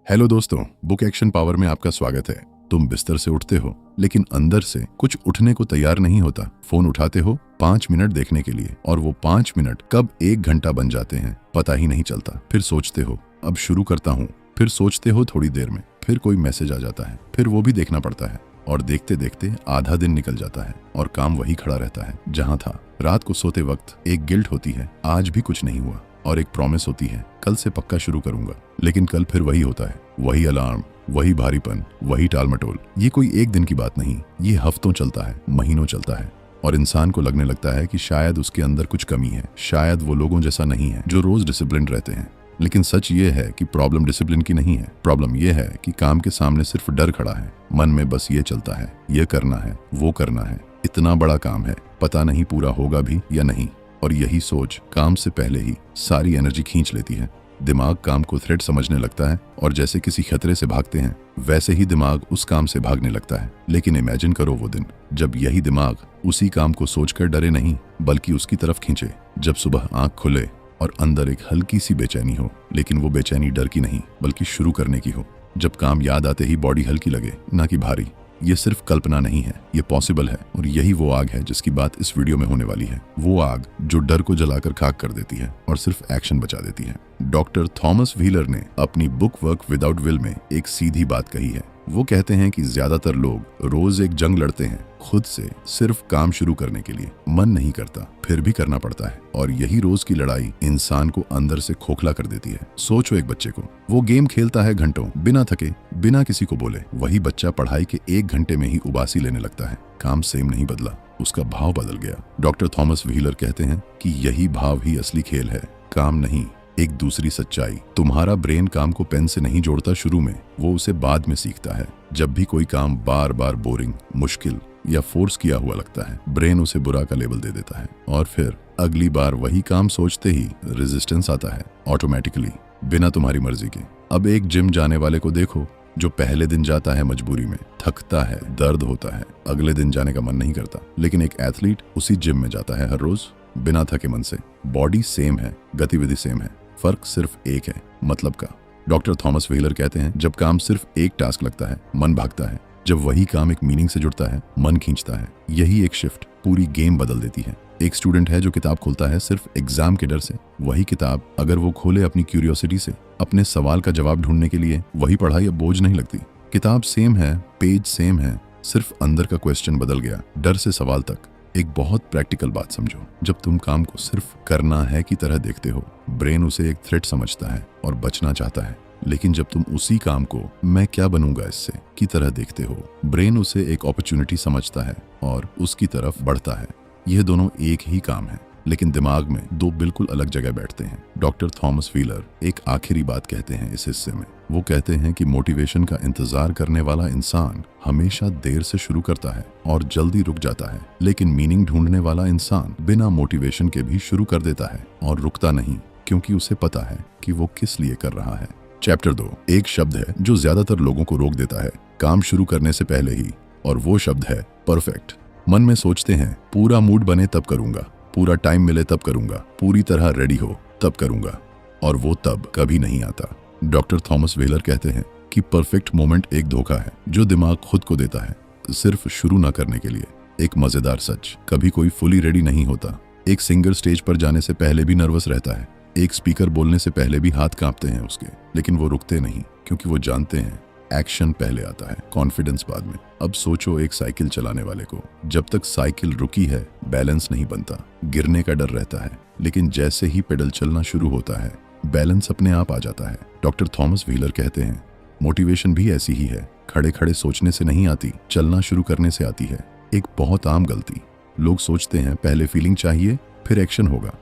Hello दोस्तों, book action power में आपका स्वागत है। तुम बिस्तर से उठते हो लेकिन अंदर से कुछ उठने को तैयार नहीं होता। फोन उठाते हो 5 मिनट देखने के लिए और वो 5 मिनट कब 1 घंटा बन जाते हैं पता ही नहीं चलता। फिर सोचते हो अब शुरू करता हूँ, फिर सोचते हो थोड़ी देर में, फिर कोई मैसेज आ जाता है, फिर वो भी देखना पड़ता है और देखते देखते आधा दिन निकल जाता है और काम वही खड़ा रहता है जहाँ था। रात को सोते वक्त एक गिल्ट होती है, आज भी कुछ नहीं हुआ, और एक प्रॉमिस होती है, कल से पक्का शुरू करूंगा। लेकिन कल फिर वही होता है, वही अलार्म, वही भारीपन, वही टालमटोल। ये कोई एक दिन की बात नहीं, ये हफ्तों चलता है, महीनों चलता है और इंसान को लगने लगता है कि शायद उसके अंदर कुछ कमी है, शायद वो लोगों जैसा नहीं है जो रोज डिसिप्लिन रहते हैं। लेकिन सच ये है कि प्रॉब्लम डिसिप्लिन की नहीं है। प्रॉब्लम ये है कि काम के सामने सिर्फ डर खड़ा है। मन में बस ये चलता है, ये करना है, वो करना है, इतना बड़ा काम है, पता नहीं पूरा होगा भी या नहीं। और यही सोच काम से पहले ही सारी एनर्जी खींच लेती है। दिमाग काम को थ्रेट समझने लगता है और जैसे किसी खतरे से भागते हैं वैसे ही दिमाग उस काम से भागने लगता है। लेकिन इमेजिन करो वो दिन जब यही दिमाग उसी काम को सोचकर डरे नहीं बल्कि उसकी तरफ खींचे। जब सुबह आंख खुले और अंदर एक हल्की सी बेचैनी हो, लेकिन वो बेचैनी डर की नहीं बल्कि शुरू करने की हो। जब काम याद आते ही बॉडी हल्की लगे, ना कि भारी। ये सिर्फ कल्पना नहीं है, ये पॉसिबल है। और यही वो आग है जिसकी बात इस वीडियो में होने वाली है। वो आग जो डर को जलाकर खाक कर देती है और सिर्फ एक्शन बचा देती है। डॉक्टर थॉमस व्हीलर ने अपनी बुक वर्क विदाउट विल में एक सीधी बात कही है। वो कहते हैं कि ज्यादातर लोग रोज एक जंग लड़ते हैं खुद से, सिर्फ काम शुरू करने के लिए। मन नहीं करता, फिर भी करना पड़ता है और यही रोज की लड़ाई इंसान को अंदर से खोखला कर देती है। सोचो एक बच्चे को, वो गेम खेलता है घंटों बिना थके, बिना किसी को बोले। वही बच्चा पढ़ाई के 1 घंटे में ही उबासी लेने लगता है। काम सेम नहीं बदला, उसका भाव बदल गया। डॉक्टर थॉमस व्हीलर कहते हैं कि यही भाव ही असली खेल है, काम नहीं। एक दूसरी सच्चाई, तुम्हारा ब्रेन काम को पेन से नहीं जोड़ता शुरू में, वो उसे बाद में सीखता है। जब भी कोई काम बार बार बोरिंग, मुश्किल या फोर्स किया हुआ लगता है, ब्रेन उसे बुरा का लेबल दे देता है और फिर अगली बार वही काम सोचते ही रेजिस्टेंस आता है ऑटोमेटिकली, बिना तुम्हारी मर्जी के। अब एक जिम जाने वाले को देखो जो पहले दिन जाता है मजबूरी में, थकता है, दर्द होता है, अगले दिन जाने का मन नहीं करता। लेकिन एक एथलीट उसी जिम में जाता है हर रोज बिना थके मन से। बॉडी सेम है, गतिविधि सेम है, फर्क सिर्फ एक है, मतलब का। डॉक्टर थॉमस व्हीलर कहते हैं जब काम सिर्फ एक टास्क लगता है मन भागता है, जब वही काम एक मीनिंग से जुड़ता है मन खींचता है। यही एक शिफ्ट पूरी गेम बदल देती है। एक स्टूडेंट है जो किताब खोलता है सिर्फ एग्जाम के डर से, वही किताब अगर वो खोले अपनी क्यूरियोसिटी से, अपने सवाल का जवाब ढूंढने के लिए, वही पढ़ाई अब बोझ नहीं लगती। किताब सेम है, पेज सेम है, सिर्फ अंदर का क्वेश्चन बदल गया, डर से सवाल तक। एक बहुत प्रैक्टिकल बात समझो, जब तुम काम को सिर्फ करना है की तरह देखते हो, ब्रेन उसे एक थ्रेट समझता है और बचना चाहता है। लेकिन जब तुम उसी काम को मैं क्या बनूंगा इससे की तरह देखते हो, ब्रेन उसे एक अपॉर्चुनिटी समझता है और उसकी तरफ बढ़ता है। यह दोनों एक ही काम है, लेकिन दिमाग में 2 बिल्कुल अलग जगह बैठते हैं। डॉक्टर थॉमस व्हीलर एक आखिरी बात कहते हैं इस हिस्से में। वो कहते हैं कि मोटिवेशन का इंतजार करने वाला इंसान हमेशा देर से शुरू करता है और जल्दी रुक जाता है, लेकिन मीनिंग ढूंढने वाला इंसान बिना मोटिवेशन के भी शुरू कर देता है और रुकता नहीं, क्योंकि उसे पता है कि वो किस लिए कर रहा है। चैप्टर 2 एक शब्द है जो ज्यादातर लोगों को रोक देता है काम शुरू करने से पहले ही, और वो शब्द है परफेक्ट। मन में सोचते हैं पूरा मूड बने तब करूंगा, पूरा टाइम मिले तब करूंगा, पूरी तरह रेडी हो तब करूंगा, और वो तब कभी नहीं आता। डॉक्टर थॉमस व्हीलर कहते हैं कि परफेक्ट मोमेंट एक धोखा है जो दिमाग खुद को देता है सिर्फ शुरू ना करने के लिए। एक मजेदार सच, कभी कोई फुली रेडी नहीं होता। एक सिंगर स्टेज पर जाने से पहले भी नर्वस रहता है, एक स्पीकर बोलने से पहले भी हाथ कांपते हैं उसके, लेकिन वो रुकते नहीं, क्योंकि वो जानते हैं एक्शन पहले आता है, कॉन्फिडेंस बाद में। अब सोचो एक साइकिल चलाने वाले को, जब तक साइकिल रुकी है बैलेंस नहीं बनता, गिरने का डर रहता है, लेकिन जैसे ही पेडल चलना शुरू होता है बैलेंस अपने आप आ जाता है। डॉक्टर थॉमस व्हीलर कहते हैं मोटिवेशन भी ऐसी ही है, खड़े खड़े सोचने से नहीं आती, चलना शुरू करने से आती है। एक बहुत आम गलती, लोग सोचते हैं पहले फीलिंग चाहिए फिर एक्शन होगा,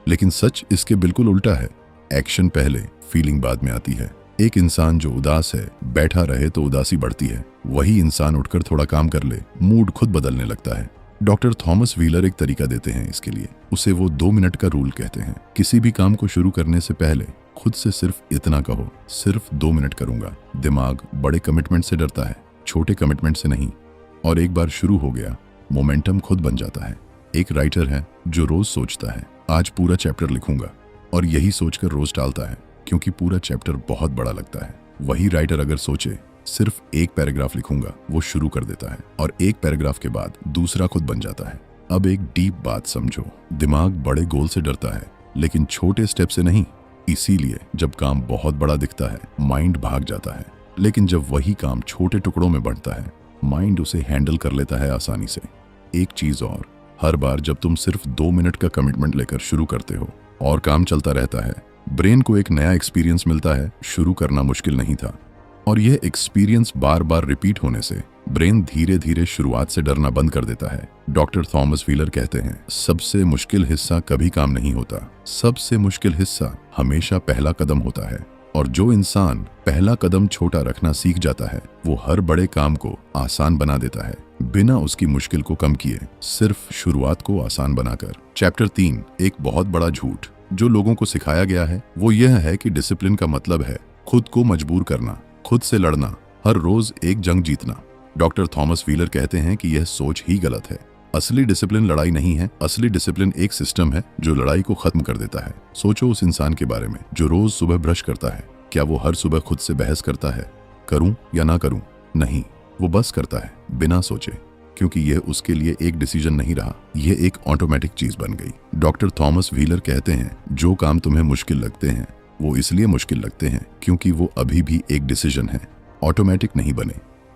लेकिन सच इसके बिल्कुल उल्टा है। एक्शन पहले, फीलिंग बाद में आती है। एक इंसान जो उदास है बैठा रहे तो उदासी बढ़ती है, वही इंसान उठकर थोड़ा काम कर ले मूड खुद बदलने लगता है। डॉक्टर थॉमस व्हीलर एक तरीका देते हैं इसके लिए, उसे वो 2 मिनट का रूल कहते हैं। किसी भी काम को शुरू करने से पहले खुद से सिर्फ इतना कहो, सिर्फ 2 मिनट करूंगा। दिमाग बड़े कमिटमेंट से डरता है, छोटे कमिटमेंट से नहीं, और एक बार शुरू हो गया मोमेंटम खुद बन जाता है। एक राइटर है जो रोज सोचता है आज पूरा चैप्टर लिखूंगा, और यही सोचकर रोज टालता है क्योंकि पूरा चैप्टर बहुत बड़ा लगता है। वही राइटर अगर सोचे सिर्फ एक पैराग्राफ लिखूंगा, वो शुरू कर देता है और एक पैराग्राफ के बाद दूसरा खुद बन जाता है। अब एक डीप बात समझो, दिमाग बड़े गोल से डरता है लेकिन छोटे स्टेप से नहीं। इसीलिए जब काम बहुत बड़ा दिखता है माइंड भाग जाता है, लेकिन जब वही काम छोटे टुकड़ों में बढ़ता है माइंड उसे हैंडल कर लेता है आसानी से। एक चीज और, हर बार जब तुम सिर्फ 2 मिनट का कमिटमेंट लेकर शुरू करते हो और काम चलता रहता है, ब्रेन को एक नया एक्सपीरियंस मिलता है। शुरू करना मुश्किल नहीं था और यह एक्सपीरियंस बार बार रिपीट होने से ब्रेन धीरे धीरे शुरुआत से डरना बंद कर देता है। डॉक्टर थॉमस व्हीलर कहते हैं, सबसे मुश्किल हिस्सा कभी काम नहीं होता, सबसे मुश्किल हिस्सा हमेशा पहला कदम होता है। और जो इंसान पहला कदम छोटा रखना सीख जाता है वो हर बड़े काम को आसान बना देता है, बिना उसकी मुश्किल को कम किए, सिर्फ शुरुआत को आसान बनाकर। चैप्टर 3, एक बहुत बड़ा झूठ जो लोगों को सिखाया गया है वो यह है कि डिसिप्लिन का मतलब है खुद को मजबूर करना, खुद से लड़ना, हर रोज एक जंग जीतना। डॉक्टर थॉमस व्हीलर कहते हैं कि यह सोच ही गलत है। असली डिसिप्लिन लड़ाई नहीं है, असली डिसिप्लिन एक सिस्टम है जो लड़ाई को खत्म कर देता है। सोचो उस इंसान के बारे में जो रोज सुबह ब्रश करता है। क्या वो हर सुबह खुद से बहस करता है, करूं या ना करूं? नहीं, वो बस करता है बिना सोचे, क्योंकि यह उसके लिए एक डिसीजन नहीं रहा, यह एक ऑटोमेटिक चीज बन गई। डॉक्टर थॉमस व्हीलर कहते हैं, जो काम तुम्हें मुश्किल लगते हैं वो इसलिए मुश्किल लगते हैं क्योंकि वो अभी भी एक डिसीजन है, ऑटोमेटिक नहीं बने।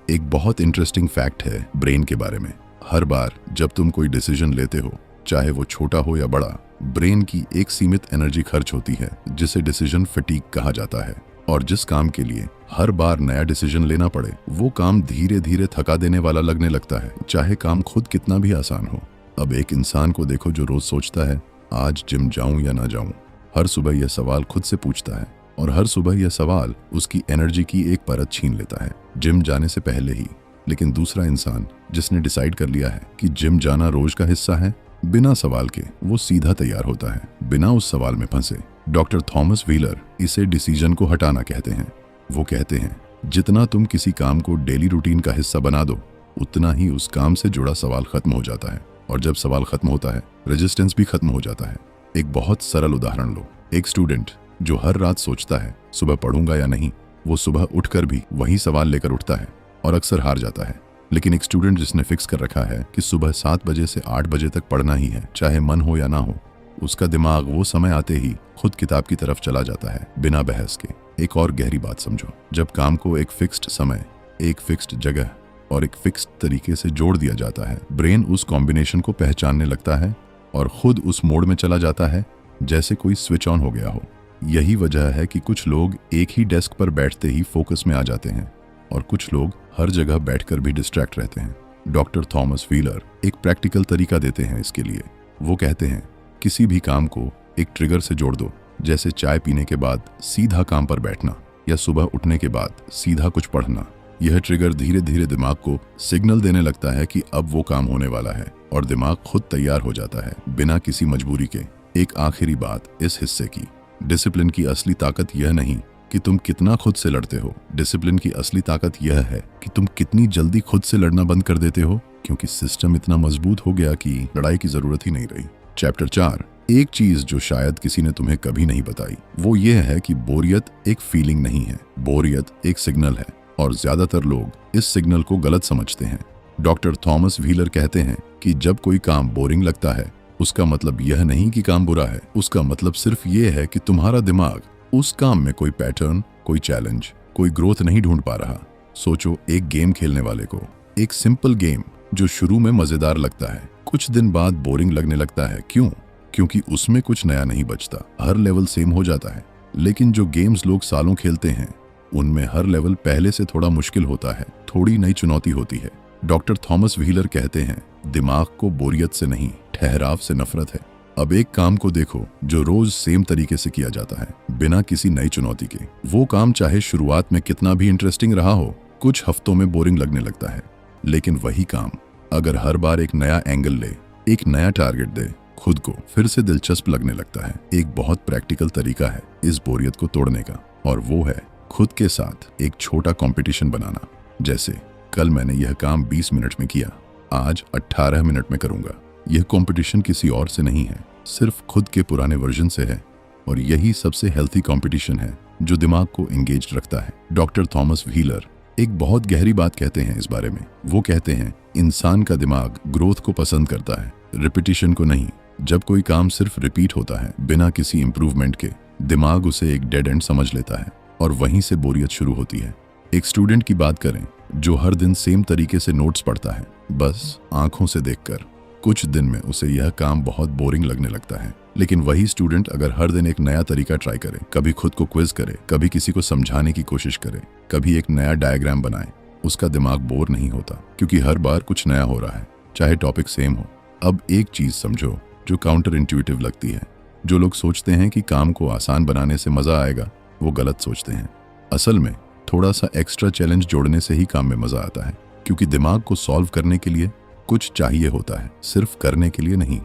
एक बहुत इंटरेस्टिंग फैक्ट है ब्रेन के बारे में। हर बार जब तुम कोई डिसीजन लेते हो, चाहे वो छोटा हो या बड़ा, ब्रेन की एक सीमित एनर्जी खर्च होती है जिसे डिसीजन फटीग कहा जाता है। और जिस काम के लिए हर बार नया डिसीजन लेना पड़े वो काम धीरे धीरे थका देने वाला लगने लगता है, चाहे काम खुद कितना भी आसान हो। अब एक इंसान को देखो जो रोज सोचता है, आज जिम जाऊं या ना जाऊं। हर सुबह यह सवाल खुद से पूछता है और हर सुबह यह सवाल उसकी एनर्जी की एक परत छीन लेता है जिम जाने से पहले ही। लेकिन दूसरा इंसान जिसने डिसाइड कर लिया है कि जिम जाना रोज का हिस्सा है, बिना सवाल के वो सीधा तैयार होता है, बिना उस सवाल में फंसे। डॉक्टर थॉमस व्हीलर इसे डिसीजन को हटाना कहते हैं। वो कहते हैं, जितना तुम किसी काम को डेली रूटीन का हिस्सा बना दो उतना ही उस काम से जुड़ा सवाल खत्म हो जाता है। और जब सवाल खत्म होता है रेजिस्टेंस भी खत्म हो जाता है। एक बहुत सरल उदाहरण लो, एक स्टूडेंट जो हर रात सोचता है सुबह पढ़ूंगा या नहीं, वो सुबह उठकर भी वही सवाल लेकर उठता है और अक्सर हार जाता है। लेकिन एक स्टूडेंट जिसने फिक्स कर रखा है कि सुबह 7 बजे से 8 बजे तक पढ़ना ही है, चाहे मन हो या ना हो, उसका दिमाग वो समय आते ही खुद किताब की तरफ चला जाता है बिना बहस के। एक और गहरी बात समझो, जब काम को एक फिक्स्ड समय, एक फिक्स्ड जगह और एक फिक्स्ड तरीके से जोड़ दिया जाता है, ब्रेन उस कॉम्बिनेशन को पहचानने लगता है और खुद उस मोड में चला जाता है जैसे कोई स्विच ऑन हो गया हो। यही वजह है कि कुछ लोग एक ही डेस्क पर बैठते ही फोकस में आ जाते हैं और कुछ लोग हर जगह बैठकर भी डिस्ट्रैक्ट रहते हैं। डॉक्टर थॉमस व्हीलर एक प्रैक्टिकल तरीका देते हैं इसके लिए। वो कहते हैं, किसी भी काम को एक ट्रिगर से जोड़ दो, जैसे चाय पीने के बाद सीधा काम पर बैठना या सुबह उठने के बाद सीधा कुछ पढ़ना। यह ट्रिगर धीरे धीरे दिमाग को सिग्नल देने लगता है कि अब वो काम होने वाला है और दिमाग खुद तैयार हो जाता है बिना किसी मजबूरी के। एक आखिरी बात इस हिस्से की, डिसिप्लिन की असली ताकत यह नहीं कि तुम कितना खुद से लड़ते हो, डिसिप्लिन की असली ताकत यह है कि तुम कितनी जल्दी खुद से लड़ना बंद कर देते हो, क्योंकि सिस्टम इतना मजबूत हो गया कि लड़ाई की जरूरत ही नहीं रही। चैप्टर 4, एक चीज जो शायद किसी ने तुम्हें कभी नहीं बताई वो ये है कि बोरियत एक फीलिंग नहीं है, बोरियत एक सिग्नल है और ज्यादातर लोग इस सिग्नल को गलत समझते हैं। डॉक्टर थॉमस व्हीलर कहते हैं कि जब कोई काम बोरिंग लगता है उसका मतलब यह नहीं कि काम बुरा है, उसका मतलब सिर्फ ये है कि तुम्हारा दिमाग उस काम में कोई पैटर्न, कोई चैलेंज, कोई ग्रोथ नहीं ढूंढ पा रहा। सोचो एक गेम खेलने वाले को, एक सिंपल गेम जो शुरू में मजेदार लगता है कुछ दिन बाद बोरिंग लगने लगता है। क्यों? क्योंकि उसमें कुछ नया नहीं बचता, हर लेवल सेम हो जाता है। लेकिन जो गेम्स लोग सालों खेलते हैं उनमें हर लेवल पहले से थोड़ा मुश्किल होता है, थोड़ी नई चुनौती होती है। डॉक्टर थॉमस व्हीलर कहते हैं, दिमाग को बोरियत से नहीं ठहराव से नफरत है। अब एक काम को देखो जो रोज सेम तरीके से किया जाता है बिना किसी नई चुनौती के। वो काम चाहे शुरुआत में कितना भी इंटरेस्टिंग रहा हो, कुछ हफ्तों में बोरिंग लगने लगता है। लेकिन वही काम अगर हर बार एक नया एंगल ले, एक नया टारगेट दे, खुद को फिर से दिलचस्प लगने लगता है। एक बहुत प्रैक्टिकल तरीका है इस बोरियत को तोड़ने का, और वो है खुद के साथ एक छोटा कंपटीशन बनाना। जैसे कल मैंने यह काम 20 मिनट में किया, आज 18 मिनट में करूंगा। यह कंपटीशन किसी और से नहीं है, सिर्फ खुद के पुराने वर्जन से है। और यही सबसे हेल्थी कंपटीशन है। जो दिमाग को एंगेज रखता है। डॉक्टर थॉमस व्हीलर एक बहुत गहरी बात कहते हैं इस बारे में। वो कहते हैं इंसान का दिमाग ग्रोथ को पसंद करता है, रिपीटिशन को नहीं। जब कोई काम सिर्फ रिपीट होता है बिना किसी इंप्रूवमेंट के, दिमाग उसे एक डेड एंड समझ लेता है और वहीं से बोरियत शुरू होती है। एक स्टूडेंट की बात करें जो हर दिन सेम तरीके से नोट्स पढ़ता है, बस आंखों से देखकर। कुछ दिन में उसे यह काम बहुत बोरिंग लगने लगता है। लेकिन वही स्टूडेंट अगर हर दिन एक नया तरीका ट्राई करे, कभी खुद को क्विज करे, कभी किसी को समझाने की कोशिश करे, कभी एक नया डायग्राम बनाए, उसका दिमाग बोर नहीं होता, क्योंकि हर बार कुछ नया हो रहा है, चाहे टॉपिक सेम हो। अब एक चीज समझो जो काउंटर इंट्यूटिव लगती है। जो लोग सोचते हैं कि काम को आसान बनाने से मजा आएगा, वो गलत सोचते हैं। असल में थोड़ा सा एक्स्ट्रा चैलेंज जोड़ने से ही काम में मजा आता है, क्योंकि दिमाग को सॉल्व करने के लिए कुछ चाहिए होता है, सिर्फ करने के लिए नहीं।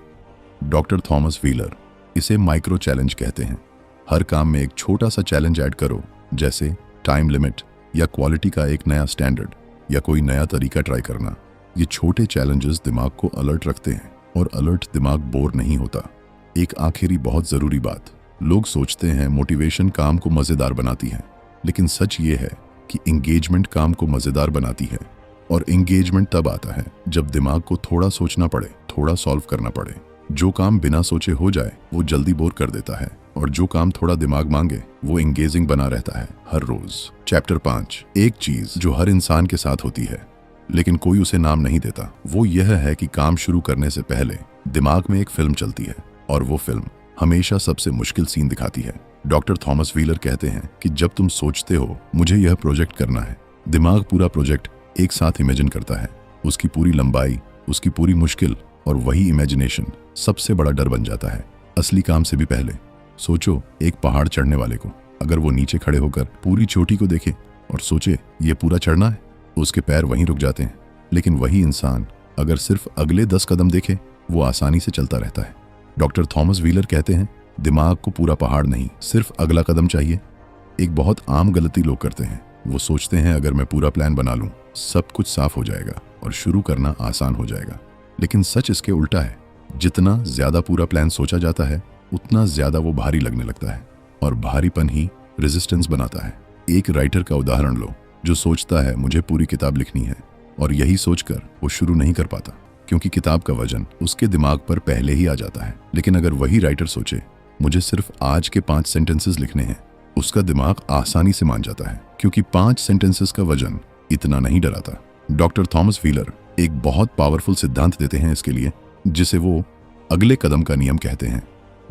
डॉक्टर थॉमस व्हीलर इसे माइक्रो चैलेंज कहते हैं। हर काम में एक छोटा सा चैलेंज ऐड करो, जैसे टाइम लिमिट या क्वालिटी का एक नया स्टैंडर्ड या कोई नया तरीका ट्राई करना। ये छोटे चैलेंजेस दिमाग को अलर्ट रखते हैं और अलर्ट दिमाग बोर नहीं होता। एक आखिरी बहुत जरूरी बात, लोग सोचते हैं मोटिवेशन काम को मजेदार बनाती है, लेकिन सच ये है कि एंगेजमेंट काम को मजेदार बनाती है। और एंगेजमेंट तब आता है जब दिमाग को थोड़ा सोचना पड़े, थोड़ा सॉल्व करना पड़े। जो काम बिना सोचे हो जाए वो जल्दी बोर कर देता है, और जो काम थोड़ा दिमाग मांगे वो एंगेजिंग बना रहता है हर रोज। चैप्टर 5, एक चीज जो हर इंसान के साथ होती है लेकिन कोई उसे नाम नहीं देता, वो यह है कि काम शुरू करने से पहले दिमाग में एक फिल्म चलती है, और वो फिल्म हमेशा सबसे मुश्किल सीन दिखाती है। डॉक्टर थॉमस व्हीलर कहते हैं कि जब तुम सोचते हो मुझे यह प्रोजेक्ट करना है, दिमाग पूरा प्रोजेक्ट एक साथ इमेजिन करता है, उसकी पूरी लंबाई, उसकी पूरी मुश्किल, और वही इमेजिनेशन सबसे बड़ा डर बन जाता है असली काम से भी पहले। सोचो एक पहाड़ चढ़ने वाले को, अगर वो नीचे खड़े होकर पूरी चोटी को देखे और सोचे ये पूरा चढ़ना है, उसके पैर वहीं रुक जाते हैं। लेकिन वही इंसान अगर सिर्फ अगले 10 कदम देखे, वो आसानी से चलता रहता है। डॉक्टर थॉमस व्हीलर कहते हैं दिमाग को पूरा पहाड़ नहीं, सिर्फ अगला कदम चाहिए। एक बहुत आम गलती लोग करते हैं, वो सोचते हैं अगर मैं पूरा प्लान बना लूं सब कुछ साफ हो जाएगा और शुरू करना आसान हो जाएगा। लेकिन सच इसके उल्टा है। जितना ज्यादा पूरा प्लान सोचा जाता है उतना ज्यादा वो भारी लगने लगता है, और भारीपन ही रेजिस्टेंस बनाता है। एक राइटर का उदाहरण लो जो सोचता है मुझे पूरी किताब लिखनी है, और यही सोचकर वो शुरू नहीं कर पाता, क्योंकि किताब का वजन उसके दिमाग पर पहले ही आ जाता है। लेकिन अगर वही राइटर सोचे मुझे सिर्फ आज के 5 सेंटेंसेस लिखने हैं, उसका दिमाग आसानी से मान जाता है, क्योंकि 5 सेंटेंसेस का वजन इतना नहीं डराता। डॉक्टर थॉमस व्हीलर एक बहुत पावरफुल सिद्धांत देते हैं इसके लिए, जिसे वो अगले कदम का नियम कहते हैं।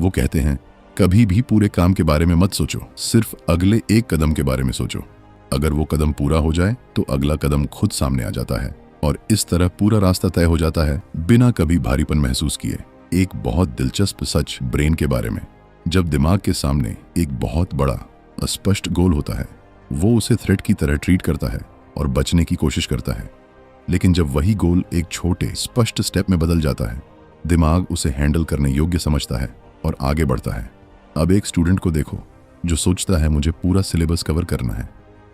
वो कहते हैं कभी भी पूरे काम के बारे में मत सोचो, सिर्फ अगले एक कदम के बारे में सोचो। अगर वो कदम पूरा हो जाए तो अगला कदम खुद सामने आ जाता है, और इस तरह पूरा रास्ता तय हो जाता है बिना कभी भारीपन महसूस किए। एक बहुत दिलचस्प सच ब्रेन के बारे में, जब दिमाग के सामने एक बहुत बड़ा अस्पष्ट गोल होता है, वो उसे थ्रेट की तरह ट्रीट करता है और बचने की कोशिश करता है। लेकिन जब वही गोल एक छोटे स्पष्ट स्टेप में बदल जाता है, दिमाग उसे हैंडल करने योग्य समझता है और आगे बढ़ता है। अब एक स्टूडेंट को देखो जो सोचता है मुझे पूरा सिलेबस कवर करना है।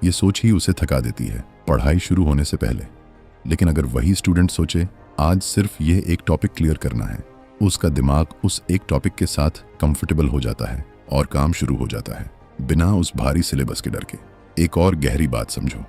ये सोच ही उसे थका देती है पढ़ाई शुरू होने से पहले। लेकिन अगर वही स्टूडेंट सोचे आज सिर्फ ये एक टॉपिक क्लियर करना है, उसका दिमाग उस एक टॉपिक के साथ कंफर्टेबल हो जाता है और काम शुरू हो जाता है बिना उस भारी सिलेबस के डर के। एक और गहरी बात समझो,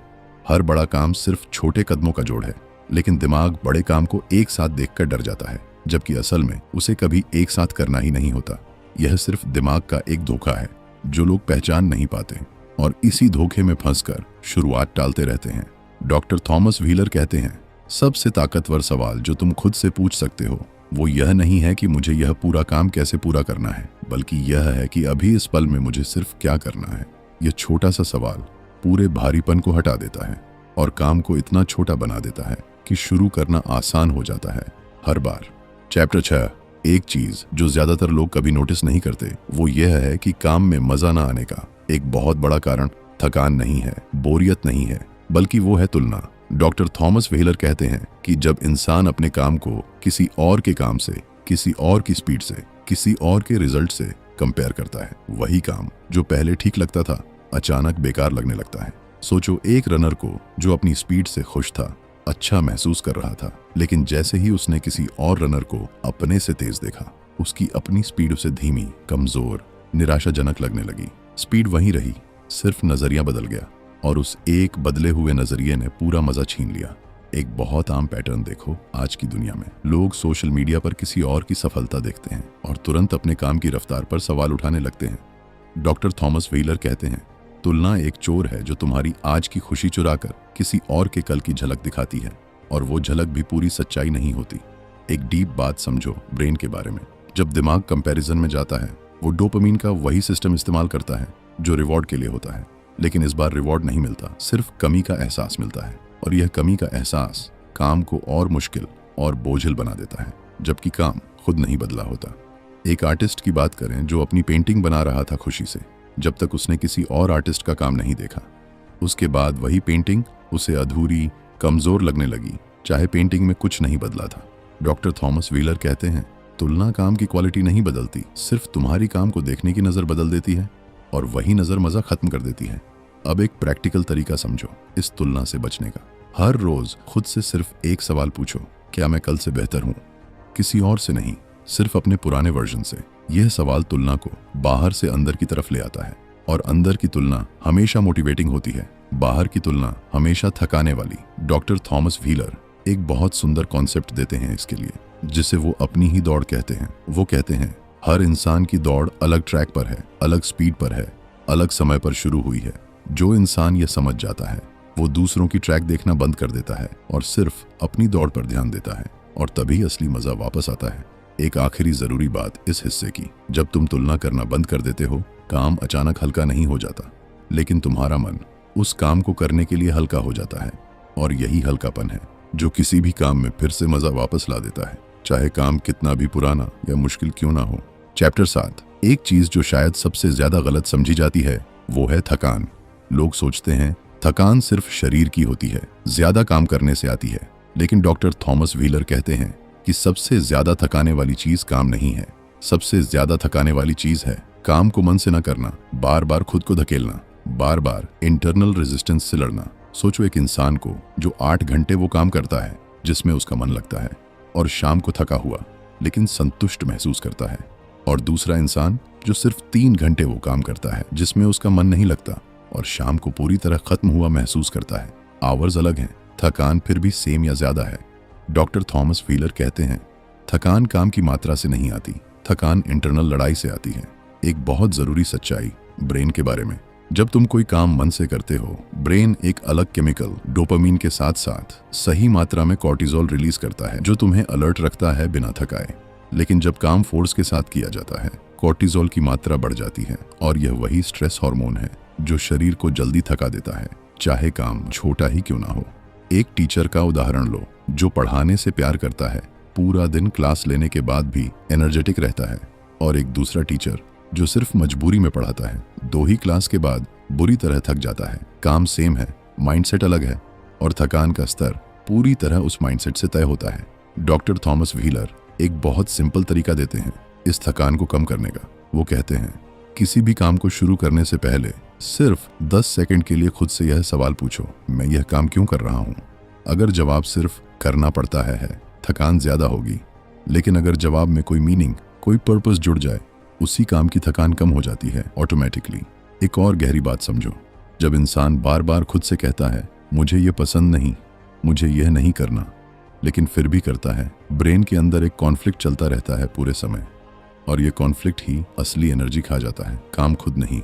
हर बड़ा काम सिर्फ छोटे कदमों का जोड़ है, लेकिन दिमाग बड़े काम को एक साथ देखकर डर जाता है, जबकि असल में उसे कभी एक साथ करना ही नहीं होता। यह सिर्फ दिमाग का एक धोखा है जो लोग पहचान नहीं पाते, और इसी धोखे में फंसकर शुरुआत टालते रहते हैं। डॉक्टर थॉमस व्हीलर कहते हैं सबसे ताकतवर सवाल जो तुम खुद से पूछ सकते हो वो यह नहीं है कि मुझे यह पूरा काम कैसे पूरा करना है, बल्कि यह है कि अभी इस पल में मुझे सिर्फ क्या करना है। यह छोटा सा सवाल पूरे भारीपन को हटा देता है और काम को इतना छोटा बना देता है कि शुरू करना आसान हो जाता है हर बार। चैप्टर 6, एक चीज जो ज्यादातर लोग कभी नोटिस नहीं करते वो यह है कि काम में मजा ना आने का एक बहुत बड़ा कारण थकान नहीं है, बोरियत नहीं है, बल्कि वो है तुलना। डॉक्टर थॉमस व्हीलर कहते हैं कि जब इंसान अपने काम को किसी और के काम से, किसी और की स्पीड से, किसी और के रिजल्ट से कंपेयर करता है, वही काम जो पहले ठीक लगता था अचानक बेकार लगने लगता है। सोचो एक रनर को जो अपनी स्पीड से खुश था, अच्छा महसूस कर रहा था, लेकिन जैसे ही उसने किसी और रनर को अपने से तेज देखा, उसकी अपनी स्पीड उसे धीमी, कमजोर, निराशाजनक लगने लगी। स्पीड वहीं रही, सिर्फ नजरिया बदल गया और उस एक बदले हुए नजरिए ने पूरा मजा छीन लिया। एक बहुत आम पैटर्न देखो आज की दुनिया में। लोग सोशल मीडिया पर किसी और की सफलता देखते हैं और तुरंत अपने काम की रफ्तार पर सवाल उठाने लगते हैं। डॉक्टर थॉमस व्हीलर कहते हैं, तुलना एक चोर है जो तुम्हारी आज की खुशी चुराकर किसी और के कल की झलक दिखाती है, और वो झलक भी पूरी सच्चाई नहीं होती। एक डीप बात समझो ब्रेन के बारे में। जब दिमाग कंपैरिजन में जाता है, वो डोपामीन का वही सिस्टम इस्तेमाल करता है जो रिवॉर्ड के लिए होता है, लेकिन इस बार रिवॉर्ड नहीं मिलता, सिर्फ कमी का एहसास मिलता है। और यह कमी का एहसास काम को और मुश्किल और बोझिल बना देता है, जबकि काम खुद नहीं बदला होता। एक आर्टिस्ट की बात करें जो अपनी पेंटिंग बना रहा था खुशी से, जब तक उसने किसी और आर्टिस्ट का काम नहीं देखा। उसके बाद वही पेंटिंग उसे अधूरी, कमजोर लगने लगी, चाहे पेंटिंग में कुछ नहीं बदला था। डॉक्टर थॉमस व्हीलर कहते हैं, तुलना काम की क्वालिटी नहीं बदलती, सिर्फ तुम्हारी काम को देखने की नज़र बदल देती है, और वही नज़र मज़ा खत्म कर देती है। अब एक प्रैक्टिकल तरीका समझो इस तुलना से बचने का। हर रोज खुद से सिर्फ एक सवाल पूछो, क्या मैं कल से बेहतर हूँ? किसी और से नहीं, सिर्फ अपने पुराने वर्जन से। यह सवाल तुलना को बाहर से अंदर की तरफ ले आता है, और अंदर की तुलना हमेशा मोटिवेटिंग होती है, बाहर की तुलना हमेशा थकाने वाली। डॉक्टर थॉमस व्हीलर एक बहुत सुंदर कॉन्सेप्ट देते हैं इसके लिए, जिसे वो अपनी ही दौड़ कहते हैं। वो कहते हैं, हर इंसान की दौड़ अलग ट्रैक पर है, अलग स्पीड पर है, अलग समय पर शुरू हुई है। जो इंसान ये समझ जाता है, वो दूसरों की ट्रैक देखना बंद कर देता है और सिर्फ अपनी दौड़ पर ध्यान देता है, और तभी असली मजा वापस आता है। एक आखिरी जरूरी बात इस हिस्से की, जब तुम तुलना करना बंद कर देते हो, काम अचानक हल्का नहीं हो जाता, लेकिन तुम्हारा मन उस काम को करने के लिए हल्का हो जाता है। और यही हल्कापन है जो किसी भी काम में फिर से मजा वापस ला देता है, चाहे काम कितना भी पुराना या मुश्किल क्यों ना हो। चैप्टर 7। एक चीज जो शायद सबसे ज्यादा गलत समझी जाती है वो है थकान। लोग सोचते हैं थकान सिर्फ शरीर की होती है, ज्यादा काम करने से आती है, लेकिन डॉक्टर थॉमस व्हीलर कहते हैं कि सबसे ज्यादा थकाने वाली चीज काम नहीं है, सबसे ज्यादा थकाने वाली चीज है काम को मन से न करना, बार बार खुद को धकेलना, बार बार इंटरनल रेजिस्टेंस से लड़ना। सोचो एक इंसान को जो 8 घंटे वो काम करता है जिसमें उसका मन लगता है, और शाम को थका हुआ लेकिन संतुष्ट महसूस करता है, और दूसरा इंसान जो सिर्फ 3 घंटे वो काम करता है जिसमें उसका मन नहीं लगता और शाम को पूरी तरह खत्म हुआ महसूस करता है। आवर्स अलग हैं, थकान फिर भी सेम या ज्यादा है। डॉक्टर थॉमस व्हीलर कहते हैं, थकान काम की मात्रा से नहीं आती, थकान इंटरनल लड़ाई से आती है। एक बहुत जरूरी सच्चाई ब्रेन के बारे में। जब तुम कोई काम मन से करते हो, ब्रेन एक अलग केमिकल डोपामीन के साथ साथ सही मात्रा में कॉर्टिजोल रिलीज करता है, जो तुम्हें अलर्ट रखता है बिना थकाए। लेकिन जब काम फोर्स के साथ किया जाता है, कॉर्टिजोल की मात्रा बढ़ जाती है, और यह वही स्ट्रेस हार्मोन है जो शरीर को जल्दी थका देता है, चाहे काम छोटा ही क्यों ना हो। एक टीचर का उदाहरण लो जो पढ़ाने से प्यार करता है, पूरा दिन क्लास लेने के बाद भी एनर्जेटिक रहता है, और एक दूसरा टीचर जो सिर्फ मजबूरी में पढ़ाता है, 2 ही क्लास के बाद बुरी तरह थक जाता है। काम सेम है, माइंडसेट अलग है, और थकान का स्तर पूरी तरह उस माइंडसेट से तय होता है। डॉक्टर थॉमस व्हीलर एक बहुत सिंपल तरीका देते हैं इस थकान को कम करने का। वो कहते हैं, किसी भी काम को शुरू करने से पहले सिर्फ 10 सेकंड के लिए खुद से यह सवाल पूछो, मैं यह काम क्यों कर रहा हूँ? अगर जवाब सिर्फ करना पड़ता है थकान ज्यादा होगी, लेकिन अगर जवाब में कोई मीनिंग, कोई पर्पस जुड़ जाए, उसी काम की थकान कम हो जाती है ऑटोमेटिकली। एक और गहरी बात समझो, जब इंसान बार बार खुद से कहता है, मुझे ये पसंद नहीं, मुझे यह नहीं करना, लेकिन फिर भी करता है, ब्रेन के अंदर एक कॉन्फ्लिक्ट चलता रहता है पूरे समय, और ये कॉन्फ्लिक्ट ही असली एनर्जी खा जाता है, काम खुद नहीं।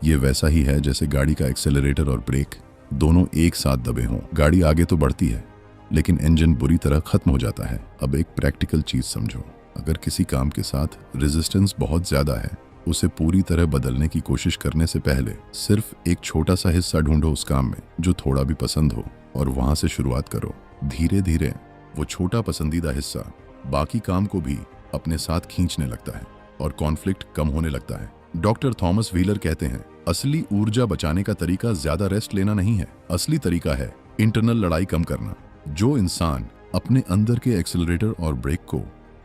ये वैसा ही है जैसे गाड़ी का एक्सेलरेटर और ब्रेक दोनों एक साथ दबे हों। गाड़ी आगे तो बढ़ती है, लेकिन इंजन बुरी तरह खत्म हो जाता है। अब एक प्रैक्टिकल चीज समझो, अगर किसी काम के साथ रेजिस्टेंस बहुत ज्यादा है, उसे पूरी तरह बदलने की कोशिश करने से पहले सिर्फ एक छोटा सा हिस्सा ढूंढो उस काम में जो थोड़ा भी पसंद हो, और वहां से शुरुआत करो। धीरे धीरे वो छोटा पसंदीदा हिस्सा बाकी काम को भी अपने साथ खींचने लगता है, और कॉन्फ्लिक्ट कम होने लगता है। डॉक्टर थॉमस व्हीलर कहते हैं, असली ऊर्जा बचाने का तरीका ज्यादा रेस्ट लेना नहीं है, असली तरीका है इंटरनल लड़ाई कम करना। जो इंसान अपने अंदर के एक्सेलरेटर और ब्रेक को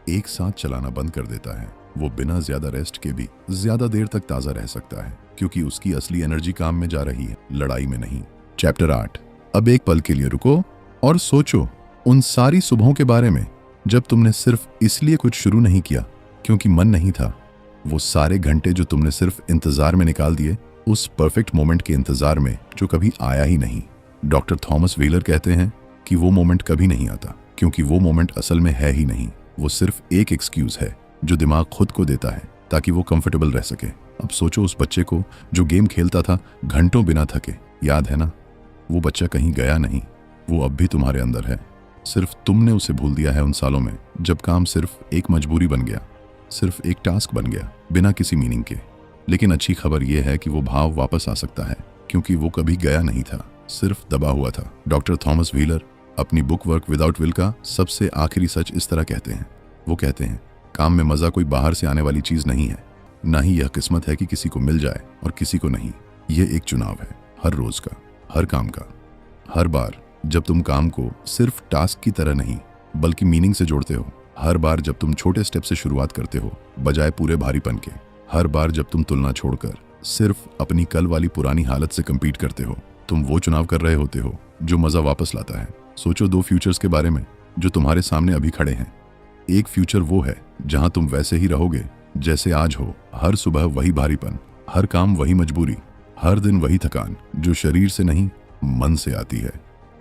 एक साथ चलाना बंद कर देता है, वो बिना ज्यादा रेस्ट के भी ज्यादा देर तक ताजा रह सकता है, क्योंकि उसकी असली एनर्जी काम में जा रही है, लड़ाई में नहीं। चैप्टर 8। अब एक पल के लिए रुको और सोचो उन सारी सुबहों के बारे में जब तुमने सिर्फ इसलिए कुछ शुरू नहीं किया क्योंकि मन नहीं था। वो सारे घंटे जो तुमने सिर्फ इंतजार में निकाल दिए उस परफेक्ट मोमेंट के इंतजार में जो कभी आया ही नहीं। डॉक्टर थॉमस व्हीलर कहते हैं कि वो मोमेंट कभी नहीं आता, क्योंकि वो मोमेंट असल में है ही नहीं। वो सिर्फ एक एक्सक्यूज है जो दिमाग खुद को देता है ताकि वो कंफर्टेबल रह सके। अब सोचो उस बच्चे को जो गेम खेलता था घंटों बिना थके, याद है ना? वो बच्चा कहीं गया नहीं, वो अब भी तुम्हारे अंदर है। सिर्फ तुमने उसे भूल दिया है उन सालों में जब काम सिर्फ एक मजबूरी बन गया, सिर्फ एक टास्क बन गया, बिना किसी मीनिंग के। लेकिन अच्छी खबर यह है कि वो भाव वापस आ सकता है, क्योंकि वो कभी गया नहीं था, सिर्फ दबा हुआ था। डॉक्टर थॉमस व्हीलर अपनी बुक वर्क विदाउट विल का सबसे आखिरी सच इस तरह कहते हैं। वो कहते हैं, काम में मजा कोई बाहर से आने वाली चीज नहीं है, ना ही यह किस्मत है कि किसी को मिल जाए और किसी को नहीं। यह एक चुनाव है, हर रोज का, हर काम का। हर बार जब तुम काम को सिर्फ टास्क की तरह नहीं बल्कि मीनिंग से जोड़ते हो, हर बार जब तुम छोटे स्टेप से शुरुआत करते हो बजाय पूरे भारीपन के, हर बार जब तुम तुलना छोड़कर सिर्फ अपनी कल वाली पुरानी हालत से कंपीट करते हो, तुम वो चुनाव कर रहे होते हो जो मजा वापस लाता है। सोचो 2 फ्यूचर्स के बारे में जो तुम्हारे सामने अभी खड़े हैं। एक फ्यूचर वो है जहां तुम वैसे ही रहोगे जैसे आज हो, हर सुबह वही भारीपन, हर काम वही मजबूरी, हर दिन वही थकान जो शरीर से नहीं मन से आती है।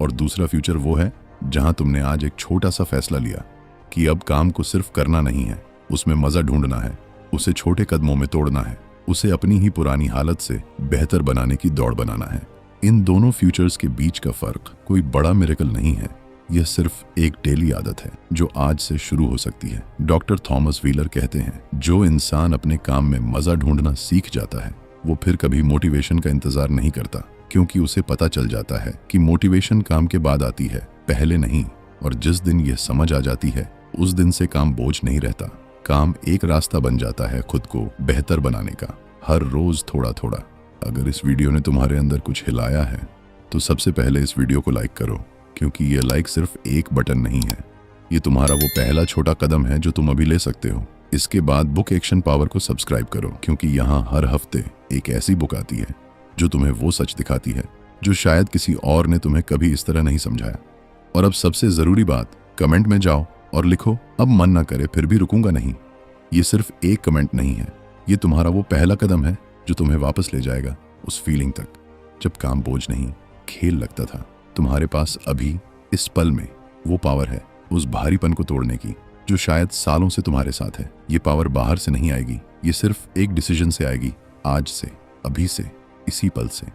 और दूसरा फ्यूचर वो है जहां तुमने आज एक छोटा सा फैसला लिया कि अब काम को सिर्फ करना नहीं है, उसमें मजा ढूंढना है, उसे छोटे कदमों में तोड़ना है, उसे अपनी ही पुरानी हालत से बेहतर बनाने की दौड़ बनाना है। इन दोनों फ्यूचर्स के बीच का फर्क कोई बड़ा मिरेकल नहीं है, यह सिर्फ एक डेली आदत है जो आज से शुरू हो सकती है। डॉक्टर थॉमस व्हीलर कहते हैं, जो इंसान अपने काम में मजा ढूंढना सीख जाता है वो फिर कभी मोटिवेशन का इंतजार नहीं करता, क्योंकि उसे पता चल जाता है कि मोटिवेशन काम के बाद आती है, पहले नहीं। और जिस दिन यह समझ आ जाती है उस दिन से काम बोझ नहीं रहता, काम एक रास्ता बन जाता है खुद को बेहतर बनाने का, हर रोज थोड़ा थोड़ा। अगर इस वीडियो ने तुम्हारे अंदर कुछ हिलाया है तो सबसे पहले इस वीडियो को लाइक करो, क्योंकि ये लाइक सिर्फ एक बटन नहीं है, ये तुम्हारा वो पहला छोटा कदम है जो तुम अभी ले सकते हो। इसके बाद बुक एक्शन पावर को सब्सक्राइब करो, क्योंकि यहाँ हर हफ्ते एक ऐसी बुक आती है जो तुम्हें वो सच दिखाती है जो शायद किसी और ने तुम्हें कभी इस तरह नहीं समझाया। और अब सबसे जरूरी बात, कमेंट में जाओ और लिखो, अब मन ना करे फिर भी रुकूंगा नहीं। ये सिर्फ एक कमेंट नहीं है, ये तुम्हारा वो पहला कदम है जो तुम्हें वापस ले जाएगा उस फीलिंग तक जब काम बोझ नहीं खेल लगता था। तुम्हारे पास अभी इस पल में वो पावर है उस भारीपन को तोड़ने की जो शायद सालों से तुम्हारे साथ है। ये पावर बाहर से नहीं आएगी, ये सिर्फ एक डिसीजन से आएगी, आज से, अभी से, इसी पल से।